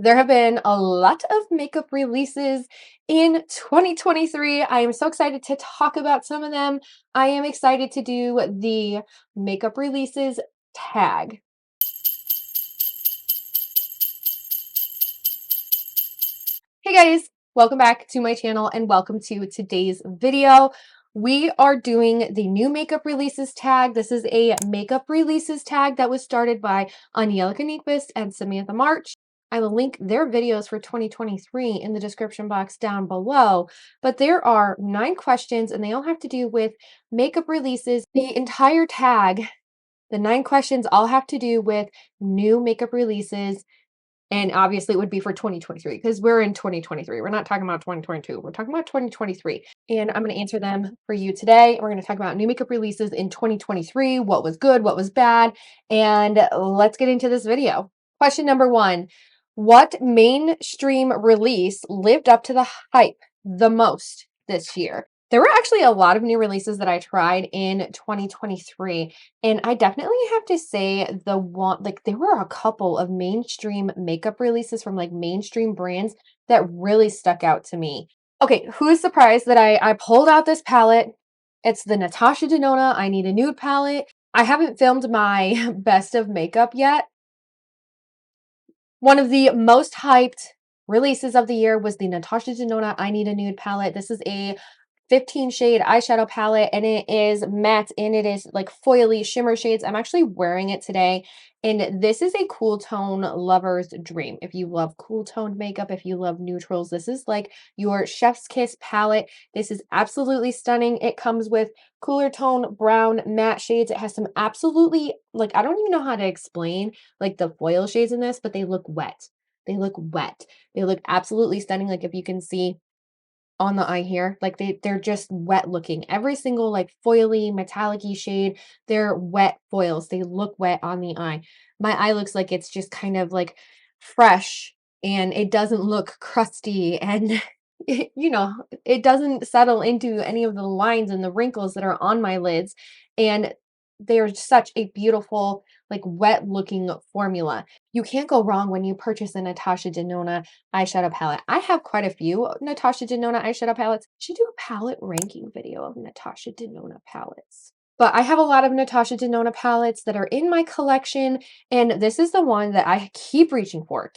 There have been a lot of makeup releases in 2023. I am so excited to talk about some of them. I am excited to do the makeup releases tag. Hey guys, welcome back to my channel and welcome to today's video. We are doing the new makeup releases tag. This is a makeup releases tag that was started by Angelica Nyqvist and Samantha March. I will link their videos for 2023 in the description box down below. But there are 9 questions and they all have to do with makeup releases. The entire tag, the 9 questions all have to do with new makeup releases. And obviously, it would be for 2023 because we're in 2023. We're not talking about 2022. We're talking about 2023. And I'm going to answer them for you today. We're going to talk about new makeup releases in 2023, what was good, what was bad, and let's get into this video. Question number 1. What mainstream release lived up to the hype the most this year? There were actually a lot of new releases that I tried in 2023. And I definitely have to say there were a couple of mainstream makeup releases from mainstream brands that really stuck out to me. Okay, who's surprised that I pulled out this palette? It's the Natasha Denona I Need a Nude palette. I haven't filmed my best of makeup yet. One of the most hyped releases of the year was the Natasha Denona I Need a Nude palette. This is a 15 shade eyeshadow palette and it is matte and it is like foily shimmer shades. I'm actually wearing it today and this is a cool tone lover's dream. If you love cool toned makeup, if you love neutrals, this is like your chef's kiss palette. This is absolutely stunning. It comes with cooler tone brown matte shades. It has some absolutely I don't even know how to explain the foil shades in this, but they look wet. They look wet. They look absolutely stunning. Like if you can see on the eye here, they're just wet looking. Every single foily metallic-y shade, they're wet foils. They look wet on the eye. My eye looks like it's just kind of fresh and it doesn't look crusty and it doesn't settle into any of the lines and the wrinkles that are on my lids. And they're such a beautiful, wet looking formula. You can't go wrong when you purchase a Natasha Denona eyeshadow palette. I have quite a few Natasha Denona eyeshadow palettes. I should do a palette ranking video of Natasha Denona palettes. But I have a lot of Natasha Denona palettes that are in my collection, and this is the one that I keep reaching for,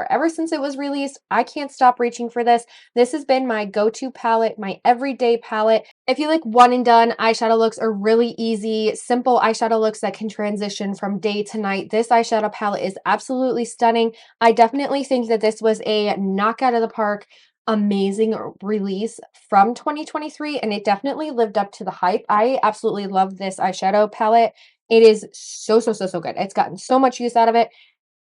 Ever since it was released, I can't stop reaching for this. This has been my go-to palette, my everyday palette. If you like one and done eyeshadow looks are really easy, simple eyeshadow looks that can transition from day to night, this eyeshadow palette is absolutely stunning. I definitely think that this was a knockout of the park, amazing release from 2023, and it definitely lived up to the hype. I absolutely love this eyeshadow palette. It is so good. It's gotten so much use out of it.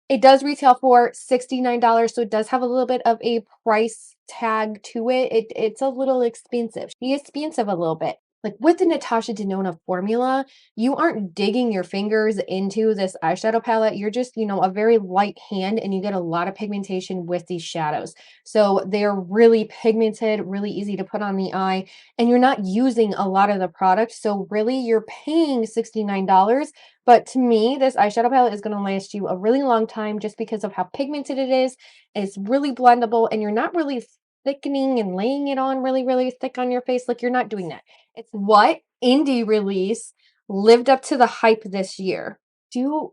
It does retail for $69, so it does have a little bit of a price tag to it. It's a little expensive. Expensive a little bit. Like with the Natasha Denona formula, you aren't digging your fingers into this eyeshadow palette. You're just, a very light hand and you get a lot of pigmentation with these shadows. So they're really pigmented, really easy to put on the eye, and you're not using a lot of the product. So really you're paying $69. But to me, this eyeshadow palette is going to last you a really long time just because of how pigmented it is. It's really blendable and you're not really thickening and laying it on really thick on your face. You're not doing that. It's what indie release lived up to the hype this year. Do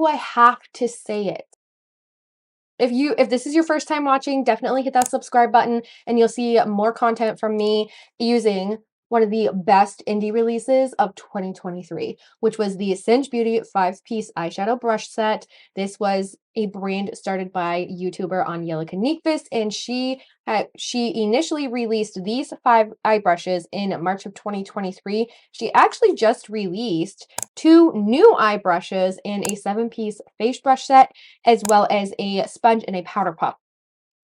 I have to say it? If this is your first time watching, definitely hit that subscribe button and you'll see more content from me using one of the best indie releases of 2023, which was the Singe Beauty 5-piece eyeshadow brush set. This was a brand started by YouTuber Angelica Nyqvist, and she initially released these 5 eye brushes in March of 2023. She actually just released 2 new eye brushes and a 7-piece face brush set, as well as a sponge and a powder puff.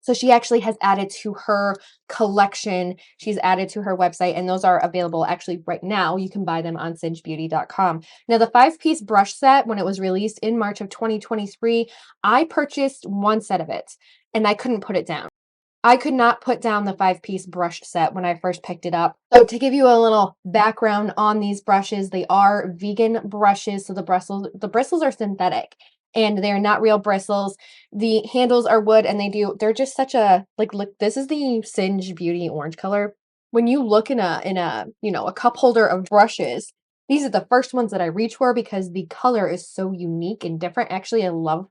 So she actually has added to her collection. She's added to her website, and those are available actually right now. You can buy them on singebeauty.com. Now, the 5-piece brush set, when it was released in March of 2023, I purchased 1 set of it, and I couldn't put it down. I could not put down the 5-piece brush set when I first picked it up. So to give you a little background on these brushes, they are vegan brushes, so the bristles are synthetic. and they're not real bristles. The handles are wood and they're just such a like look, this is the Singe Beauty orange color. When you look in a, you know, a cup holder of brushes, these are the first ones that I reach for because the color is so unique and different. Actually, I love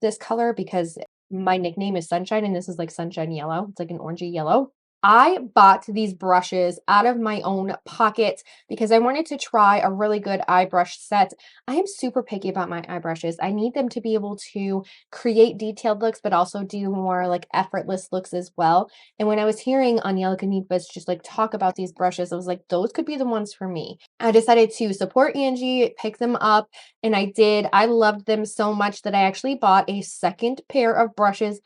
this color because my nickname is Sunshine, and this is like sunshine yellow. It's like an orangey yellow. I bought these brushes out of my own pocket because I wanted to try a really good eye brush set. I am super picky about my eye brushes. I need them to be able to create detailed looks, but also do more like effortless looks as well. And when I was hearing Angelica Nyqvist just like talk about these brushes, I was like, those could be the ones for me. I decided to support Angie, pick them up, and I did. I loved them so much that I actually bought a second pair of brushes.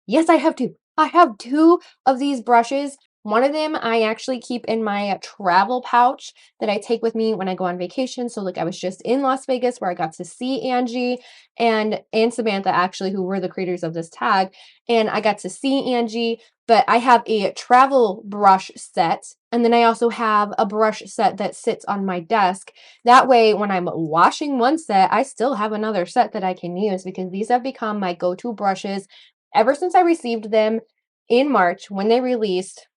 Yes, I have 2. I have 2 of these brushes. One of them I actually keep in my travel pouch that I take with me when I go on vacation. So, like, I was just in Las Vegas where I got to see Angie and Samantha, actually, who were the creators of this tag, and I got to see Angie, but I have a travel brush set, and then I also have a brush set that sits on my desk. That way, when I'm washing one set, I still have another set that I can use because these have become my go-to brushes ever since I received them in March when they released.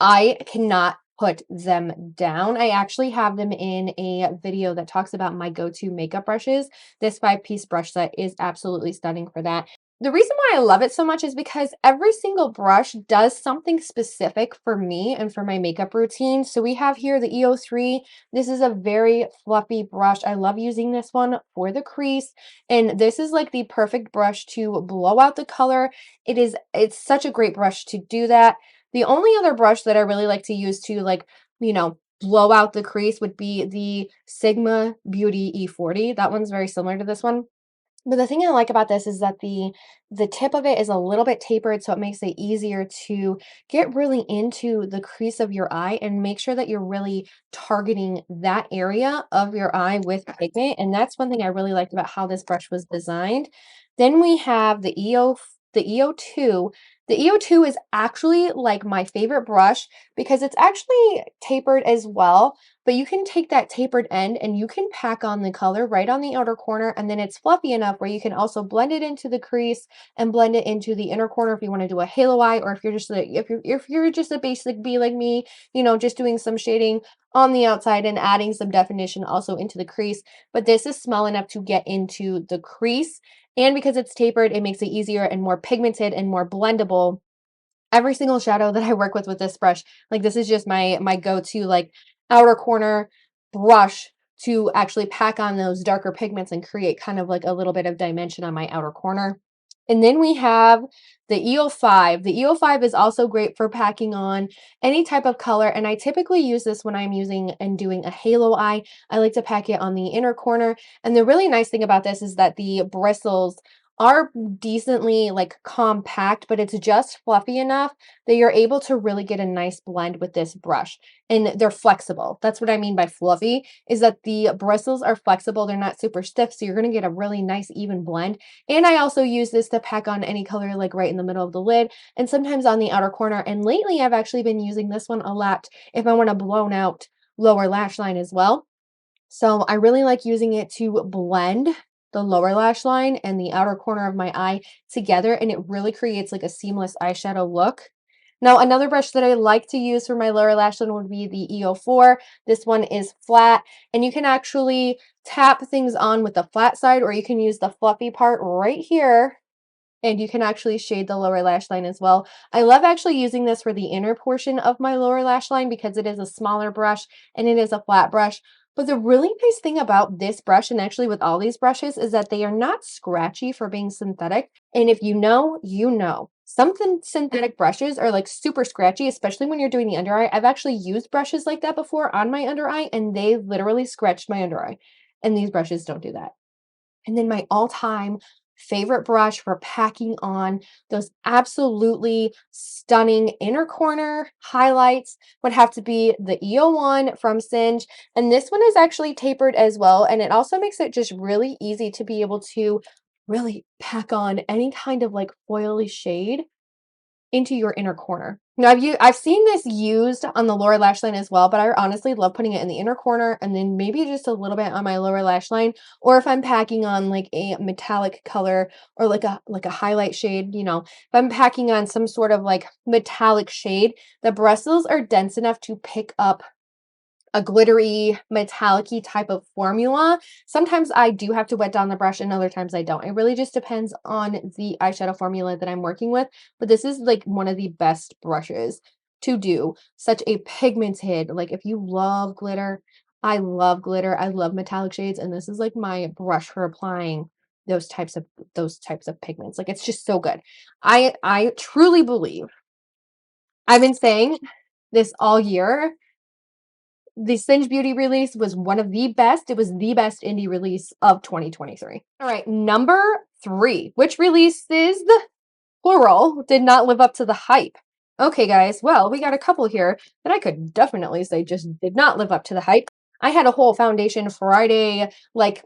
I cannot put them down. I actually have them in a video that talks about my go-to makeup brushes. This 5-piece brush set is absolutely stunning for that. The reason why I love it so much is because every single brush does something specific for me and for my makeup routine. So we have here the EO3. This is a very fluffy brush. I love using this one for the crease. And this is like the perfect brush to blow out the color. It's such a great brush to do that. The only other brush that I really like to use to like, you know, blow out the crease would be the Sigma Beauty E40. That one's very similar to this one. But the thing I like about this is that the tip of it is a little bit tapered, so it makes it easier to get really into the crease of your eye and make sure that you're really targeting that area of your eye with pigment. And that's one thing I really liked about how this brush was designed. Then we have the EO2. The EO2 is actually like my favorite brush because it's actually tapered as well, but you can take that tapered end and you can pack on the color right on the outer corner, and then it's fluffy enough where you can also blend it into the crease and blend it into the inner corner if you want to do a halo eye, or if you're just if you're just a basic bee like me, you know, just doing some shading on the outside and adding some definition also into the crease. But this is small enough to get into the crease, and because it's tapered, it makes it easier and more pigmented and more blendable. Every single shadow that I work with this brush, like, this is just my go-to, like, outer corner brush to actually pack on those darker pigments and create kind of like a little bit of dimension on my outer corner. And then we have the EO5. The EO5 is also great for packing on any type of color, and I typically use this when I'm using and doing a halo eye. I like to pack it on the inner corner, and the really nice thing about this is that the bristles are decently like compact, but it's just fluffy enough that you're able to really get a nice blend with this brush. And they're flexible. That's what I mean by fluffy, is that the bristles are flexible. They're not super stiff, so you're going to get a really nice even blend. And I also use this to pack on any color like right in the middle of the lid and sometimes on the outer corner. And lately I've actually been using this one a lot if I want a blown out lower lash line as well. So I really like using it to blend the lower lash line and the outer corner of my eye together, and it really creates like a seamless eyeshadow look. Now, another brush that I like to use for my lower lash line would be the EO4. This one is flat, and you can actually tap things on with the flat side, or you can use the fluffy part right here and you can actually shade the lower lash line as well. I love actually using this for the inner portion of my lower lash line because it is a smaller brush and it is a flat brush. But the really nice thing about this brush, and actually with all these brushes, is that they are not scratchy for being synthetic. And if you know, you know. Some synthetic brushes are like super scratchy, especially when you're doing the under eye. I've actually used brushes like that before on my under eye, and they literally scratched my under eye. And these brushes don't do that. And then my all-time favorite brush for packing on those absolutely stunning inner corner highlights would have to be the EO1 from Singe. And this one is actually tapered as well. And it also makes it just really easy to be able to really pack on any kind of like foily shade into your inner corner. Now I've seen this used on the lower lash line as well, but I honestly love putting it in the inner corner and then maybe just a little bit on my lower lash line, or if I'm packing on like a metallic color or like a highlight shade, if I'm packing on some sort of like metallic shade, the bristles are dense enough to pick up a glittery, metallic-y type of formula. Sometimes I do have to wet down the brush and other times I don't. It really just depends on the eyeshadow formula that I'm working with, but this is like one of the best brushes to do such a pigmented, like if you love glitter, I love metallic shades, and this is like my brush for applying those types of pigments. Like it's just so good. I truly believe I've been saying this all year, the Singe Beauty release was one of the best. It was the best indie release of 2023. All right, number 3. Which releases, plural, did not live up to the hype? Okay, guys, well, we got a couple here that I could definitely say just did not live up to the hype. I had a whole Foundation Friday, like,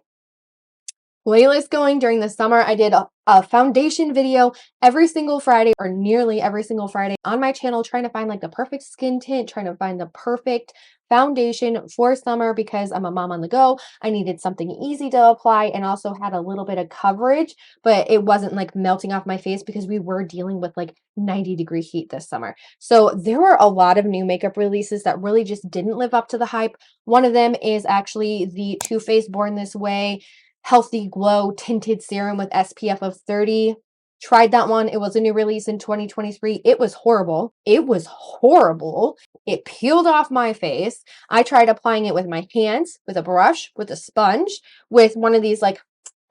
playlist going during the summer. I did a foundation video every single Friday, or nearly every single Friday, on my channel, trying to find like the perfect skin tint, trying to find the perfect foundation for summer because I'm a mom on the go. I needed something easy to apply and also had a little bit of coverage, but it wasn't like melting off my face because we were dealing with like 90-degree heat this summer. So there were a lot of new makeup releases that really just didn't live up to the hype. One of them is actually the Too Faced Born This Way Healthy Glow Tinted Serum with SPF of 30. Tried that one. It was a new release in 2023. It was horrible. It was horrible. It peeled off my face. I tried applying it with my hands, with a brush, with a sponge, with one of these like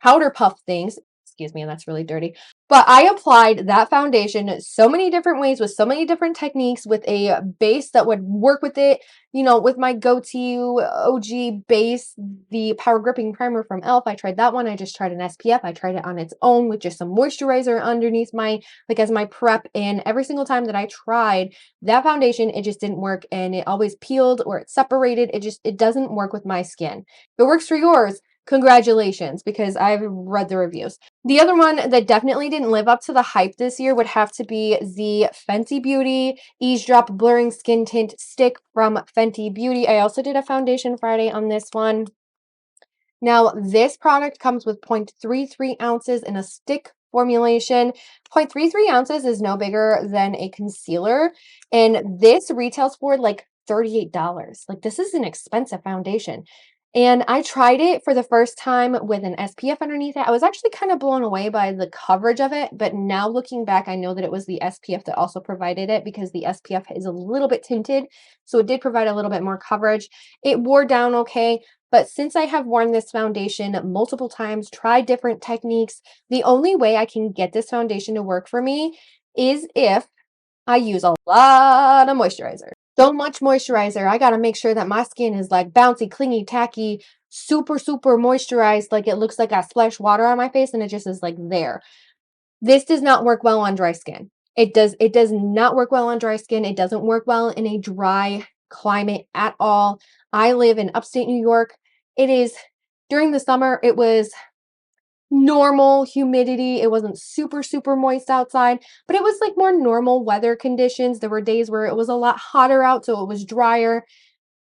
powder puff things. Excuse me, that's really dirty. But I applied that foundation so many different ways with so many different techniques with a base that would work with it, with my go-to OG base, the Power Gripping Primer from e.l.f. I tried that one. I just tried an SPF. I tried it on its own with just some moisturizer underneath as my prep. And every single time that I tried that foundation, it just didn't work. And it always peeled or it separated. It doesn't work with my skin. If it works for yours, congratulations, because I've read the reviews. The other one that definitely didn't live up to the hype this year would have to be the Fenty Beauty Eavesdrop Blurring Skin Tint Stick from Fenty Beauty. I also did a Foundation Friday on this one. Now, this product comes with 0.33 ounces in a stick formulation. 0.33 ounces is no bigger than a concealer, and this retails for like $38. Like, this is an expensive foundation. And I tried it for the first time with an SPF underneath it. I was actually kind of blown away by the coverage of it, but now looking back, I know that it was the SPF that also provided it because the SPF is a little bit tinted, so it did provide a little bit more coverage. It wore down okay, but since I have worn this foundation multiple times, tried different techniques, the only way I can get this foundation to work for me is if I use a lot of moisturizer. So much moisturizer. I got to make sure that my skin is like bouncy, clingy, tacky, super, super moisturized. Like it looks like I splashed water on my face and it just is like there. This does not work well on dry skin. It does not work well on dry skin. It doesn't work well in a dry climate at all. I live in upstate New York. It is during the summer, it was normal humidity. It wasn't super, super moist outside, but it was like more normal weather conditions. There were days where it was a lot hotter out, so it was drier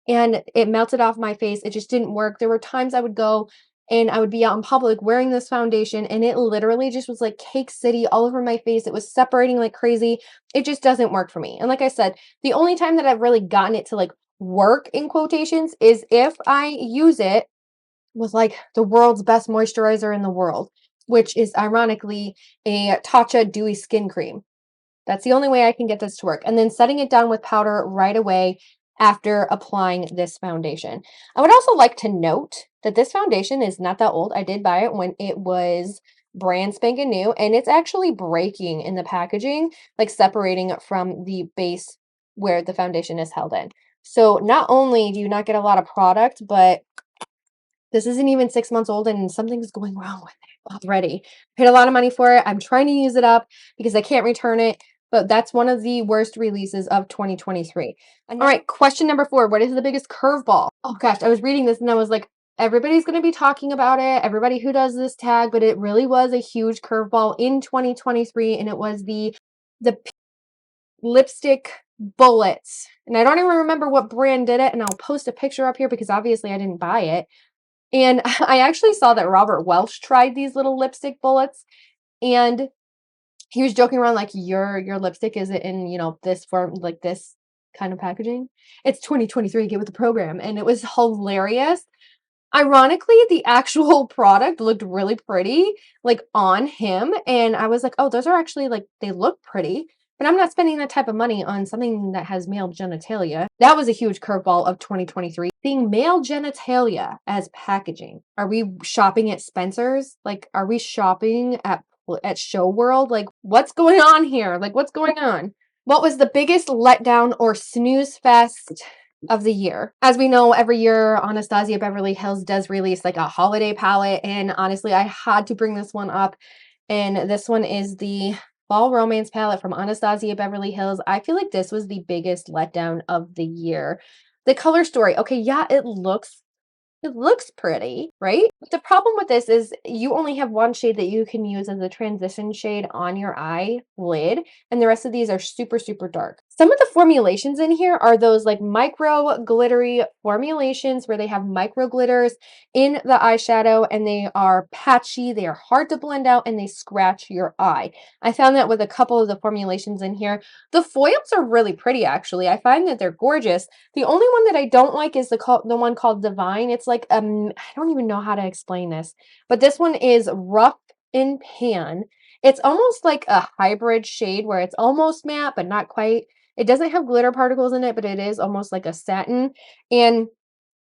and it melted off my face. It just didn't work. There were times I would go and I would be out in public wearing this foundation and it literally just was like cake city all over my face. It was separating like crazy. It just doesn't work for me. And like I said, the only time that I've really gotten it to like work in quotations is if I use it with like the world's best moisturizer in the world, which is ironically a Tatcha Dewy Skin Cream. That's the only way I can get this to work. And then setting it down with powder right away after applying this foundation. I would also like to note that this foundation is not that old. I did buy it when it was brand spanking new, and it's actually breaking in the packaging, like separating from the base where the foundation is held in. So not only do you not get a lot of product, but this isn't even 6 months old and something's going wrong with it already. Paid a lot of money for it. I'm trying to use it up because I can't return it, but that's one of the worst releases of 2023. All right, question number 4. What is the biggest curveball? Oh gosh, I was reading this and I was like, everybody's going to be talking about it, everybody who does this tag, but it really was a huge curveball in 2023, and it was the lipstick bullets. And I don't even remember what brand did it, and I'll post a picture up here because obviously I didn't buy it. And I actually saw that Robert Welsh tried these little lipstick bullets, and he was joking around like, your lipstick is in, you know, this form, like this kind of packaging. It's 2023, get with the program. And it was hilarious. Ironically, the actual product looked really pretty, like, on him, and I was like, "Oh, those are actually, like, they look pretty," but I'm not spending that type of money on something that has male genitalia. That was a huge curveball of 2023, seeing male genitalia as packaging. Are we shopping at Spencer's? Like, are we shopping at Show World? Like, what's going on here? Like, what's going on? What was the biggest letdown or snooze fest of the year? As we know, every year Anastasia Beverly Hills does release like a holiday palette, and honestly, I had to bring this one up. And this one is the Fall Romance palette from Anastasia Beverly Hills. I feel like this was the biggest letdown of the year. The color story, okay, yeah, it looks pretty, right? But the problem with this is you only have one shade that you can use as a transition shade on your eyelid, and the rest of these are super, super dark. Some of the formulations in here are those like micro glittery formulations where they have micro glitters in the eyeshadow, and they are patchy, they are hard to blend out, and they scratch your eye. I found that with a couple of the formulations in here. The foils are really pretty, actually. I find that they're gorgeous. The only one that I don't like is the one called Divine. It's like, I don't even know how to explain this, but this one is rough in pan. It's almost like a hybrid shade where it's almost matte, but not quite. It doesn't have glitter particles in it, but it is almost like a satin. And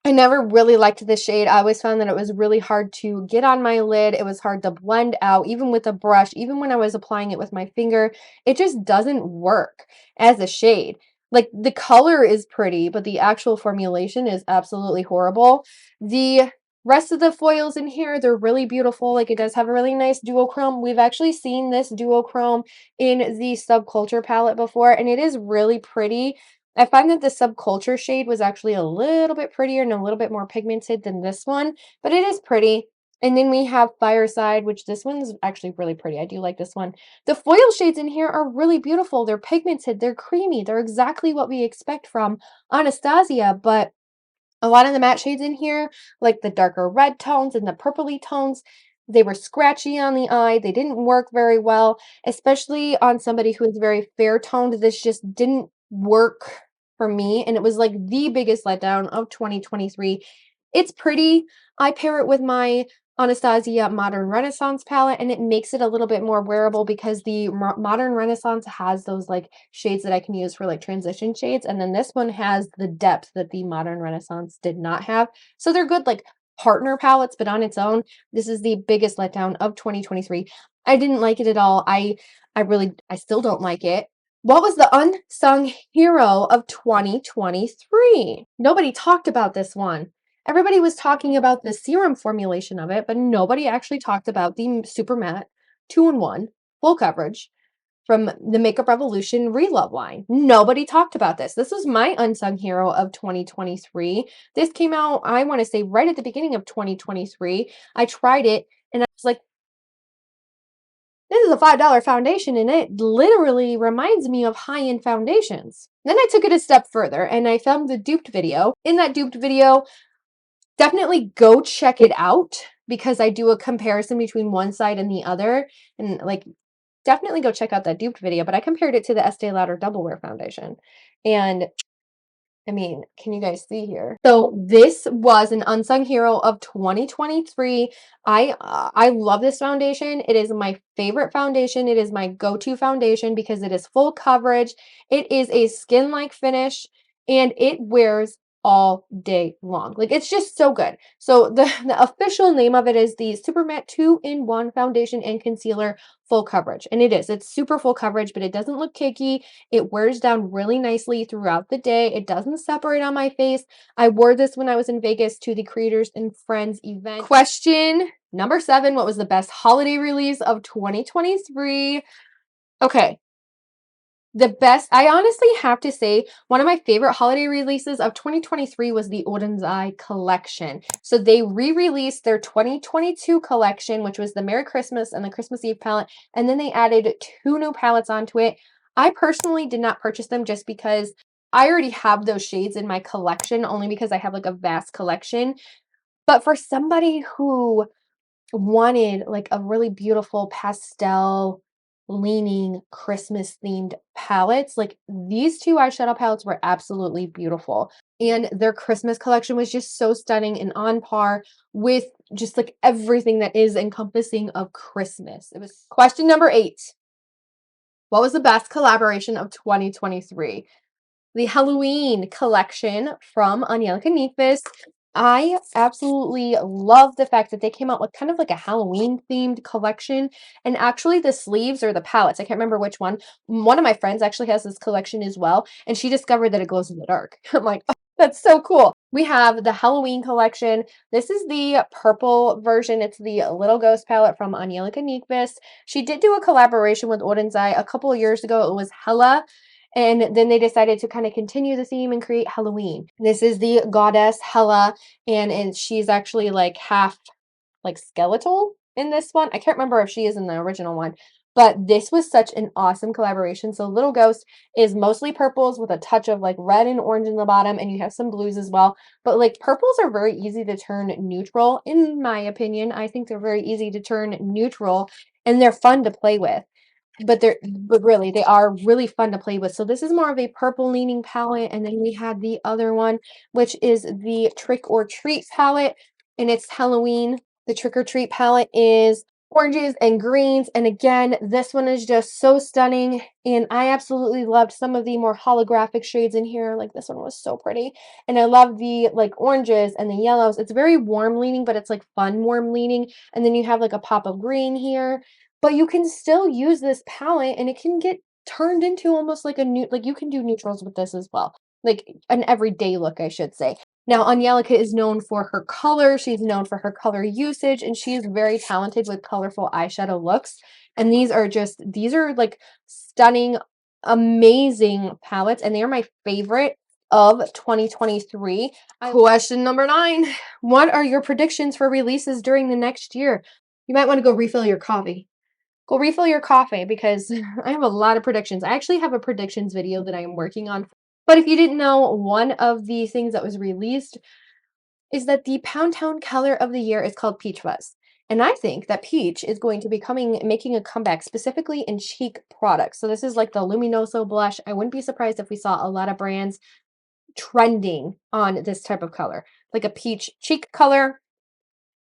I never really liked this shade. I always found that it was really hard to get on my lid. It was hard to blend out, even with a brush, even when I was applying it with my finger. It just doesn't work as a shade. Like, the color is pretty, but the actual formulation is absolutely horrible. The rest of the foils in here, they're really beautiful. Like, it does have a really nice duochrome. We've actually seen this duochrome in the Subculture palette before, and it is really pretty. I find that the Subculture shade was actually a little bit prettier and a little bit more pigmented than this one, but it is pretty. And then we have Fireside, which this one's actually really pretty. I do like this one. The foil shades in here are really beautiful. They're pigmented, they're creamy, they're exactly what we expect from Anastasia, but a lot of the matte shades in here, like the darker red tones and the purpley tones, they were scratchy on the eye. They didn't work very well, especially on somebody who is very fair toned. This just didn't work for me, and it was like the biggest letdown of 2023. It's pretty. I pair it with my Anastasia Modern Renaissance palette, and it makes it a little bit more wearable because the Modern Renaissance has those like shades that I can use for like transition shades, and then this one has the depth that the Modern Renaissance did not have. So they're good like partner palettes, but on its own, this is the biggest letdown of 2023. I didn't like it at all. I still don't like it. What was the unsung hero of 2023? Nobody talked about this one. Everybody was talking about the serum formulation of it, but nobody actually talked about the Super Matte 2-in-1 full coverage from the Makeup Revolution Relove line. Nobody talked about this. This was my unsung hero of 2023. This came out, I want to say, right at the beginning of 2023. I tried it, and I was like, this is a $5 foundation, and it literally reminds me of high-end foundations. Then I took it a step further, and I found the duped video. In that duped video, definitely go check it out because I do a comparison between one side and the other, and like, definitely go check out that duped video, but I compared it to the Estee Lauder Double Wear foundation, and I mean, can you guys see here? So this was an unsung hero of 2023. I love this foundation. It is my favorite foundation. It is my go-to foundation because it is full coverage. It is a skin-like finish, and it wears all day long. Like, it's just so good. So the official name of it is the Super Matte 2-in-1 Foundation and Concealer Full Coverage. And it is. It's super full coverage, but it doesn't look cakey. It wears down really nicely throughout the day. It doesn't separate on my face. I wore this when I was in Vegas to the Creators and Friends event. Question number 7. What was the best holiday release of 2023? Okay. The best, I honestly have to say, one of my favorite holiday releases of 2023 was the Oden's Eye collection. So they re-released their 2022 collection, which was the Merry Christmas and the Christmas Eve palette, and then they added 2 new palettes onto it. I personally did not purchase them just because I already have those shades in my collection, only because I have like a vast collection. But for somebody who wanted like a really beautiful pastel leaning Christmas themed palettes, like these two eyeshadow palettes were absolutely beautiful. And their Christmas collection was just so stunning and on par with just like everything that is encompassing of Christmas. It was question number 8. What was the best collaboration of 2023? The Halloween collection from Angelica Nyqvist. I absolutely love the fact that they came out with kind of like a Halloween themed collection. And actually, the sleeves or the palettes, I can't remember which one. One of my friends actually has this collection as well. And she discovered that it glows in the dark. I'm like, oh, that's so cool. We have the Halloween collection. This is the purple version. It's the Little Ghost palette from Angelica Nyqvist. She did do a collaboration with Ordensai a couple of years ago. It was Hella, and then they decided to kind of continue the theme and create Halloween. This is the goddess Hela, and she's actually like half like skeletal in this one. I can't remember if she is in the original one, but this was such an awesome collaboration. So Little Ghost is mostly purples with a touch of like red and orange in the bottom, and you have some blues as well. But like purples are very easy to turn neutral, in my opinion. I think they're very easy to turn neutral, and they're fun to play with. But really, they are really fun to play with. So this is more of a purple leaning palette, and then we had the other one, which is the Trick or Treat palette, and it's Halloween. The Trick or Treat palette is oranges and greens, and again, this one is just so stunning, and I absolutely loved some of the more holographic shades in here. Like this one was so pretty, and I love the like oranges and the yellows. It's very warm leaning, but it's like fun warm leaning, and then you have like a pop of green here, but you can still use this palette and it can get turned into almost like a new, like you can do neutrals with this as well. Like an everyday look, I should say. Now, Angelica is known for her color. She's known for her color usage, and she's very talented with colorful eyeshadow looks. And these are like stunning, amazing palettes, and they are my favorite of 2023. Question number 9. What are your predictions for releases during the next year? You might want to go refill your coffee. Go refill your coffee because I have a lot of predictions. I actually have a predictions video that I am working on. But if you didn't know, one of the things that was released is that the Pound Town color of the year is called Peach Fuzz. And I think that peach is going to be making a comeback specifically in cheek products. So this is like the Luminoso blush. I wouldn't be surprised if we saw a lot of brands trending on this type of color, like a peach cheek color,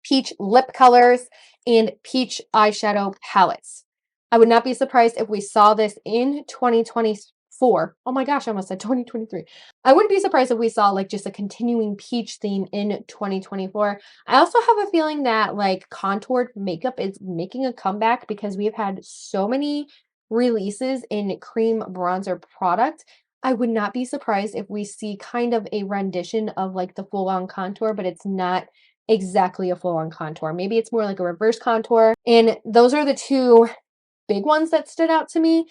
peach lip colors, and peach eyeshadow palettes. I would not be surprised if we saw this in 2024. Oh my gosh, I almost said 2023. I wouldn't be surprised if we saw like just a continuing peach theme in 2024. I also have a feeling that like contoured makeup is making a comeback because we've had so many releases in cream bronzer product. I would not be surprised if we see kind of a rendition of like the full on contour, but it's not exactly a full-on contour. Maybe it's more like a reverse contour. And those are the two big ones that stood out to me.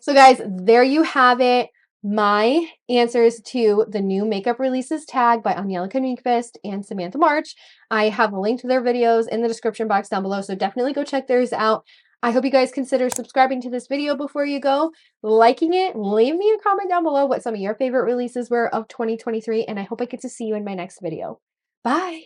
So guys, there you have it. My answers to the new makeup releases tag by Angelica Nyqvist and Samantha March. I have linked their videos in the description box down below, so definitely go check theirs out. I hope you guys consider subscribing to this video before you go, liking it, leave me a comment down below what some of your favorite releases were of 2023, and I hope I get to see you in my next video. Bye!